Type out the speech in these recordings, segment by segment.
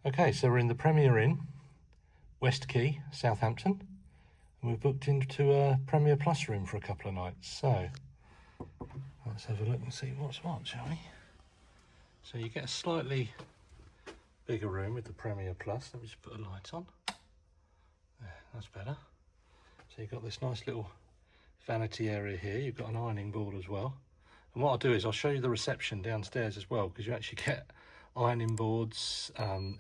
Okay, so we're in the Premier Inn, Quay, Southampton, and we've booked into a Premier Plus room for a couple of nights. So let's have a look and see what's what, shall we? So you get a slightly bigger room with the Premier Plus. Let me just put a light on. There, that's better. So you've got this nice little vanity area here. You've got an ironing board as well. And what I'll do is I'll show you the reception downstairs as well, because you actually get ironing boards,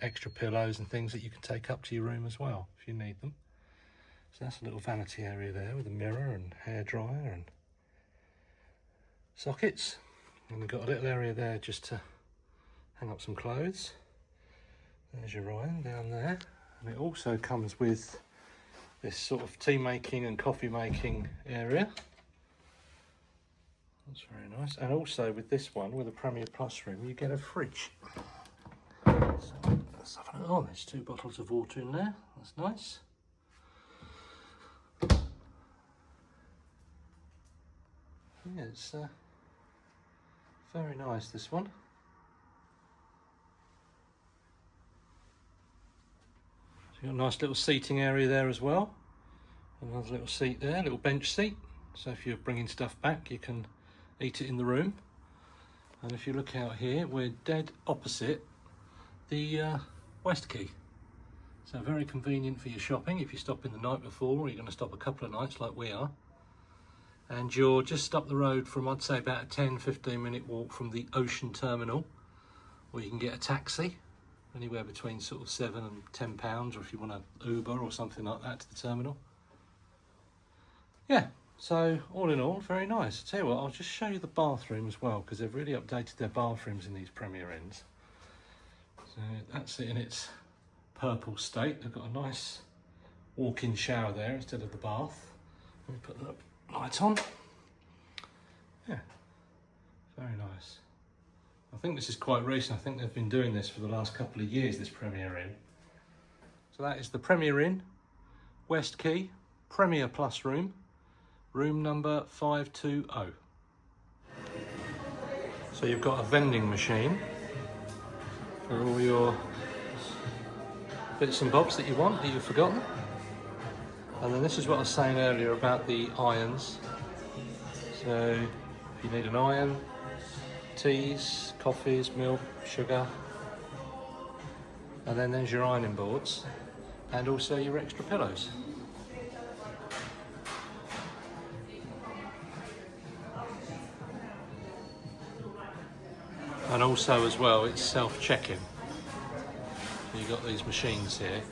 extra pillows and things that you can take up to your room as well if you need them. So that's a little vanity area there with a mirror and hairdryer and sockets. And we've got a little area there just to hang up some clothes. There's your iron down there. And it also comes with this sort of tea making and coffee making area. That's very nice. And also with this one, with a Premier Plus room, you get a fridge. So let's have a look. Oh, there's 2 bottles of water in there. That's nice. Yeah, it's very nice, this one. So you've got a nice little seating area there as well. Another little seat there, little bench seat. So if you're bringing stuff back, you can eat it in the room. And if you look out here, we're dead opposite the Quay. So very convenient for your shopping if you stop in the night before, or you're going to stop a couple of nights like we are. And you're just up the road from, I'd say, about a 10-15 minute walk from the Ocean Terminal, or you can get a taxi anywhere between sort of £7 and £10, or if you want an Uber or something like that to the terminal. Yeah, so all in all, very nice. I tell you what, I'll just show you the bathroom as well, because they've really updated their bathrooms in these Premier Inns. So that's it in its purple state. They've got a nice walk-in shower there instead of the bath. Let me put the light on. Yeah, very nice. I think this is quite recent. I think they've been doing this for the last couple of years, this Premier Inn. So that is the Premier Inn, Quay, Premier Plus room, room number 520. So you've got a vending machine for all your bits and bobs that you want, that you've forgotten. And then this is what I was saying earlier about the irons. So if you need an iron, teas, coffees, milk, sugar. And then there's your ironing boards and also your extra pillows. And also as well, it's self-check-in. So you've got these machines here.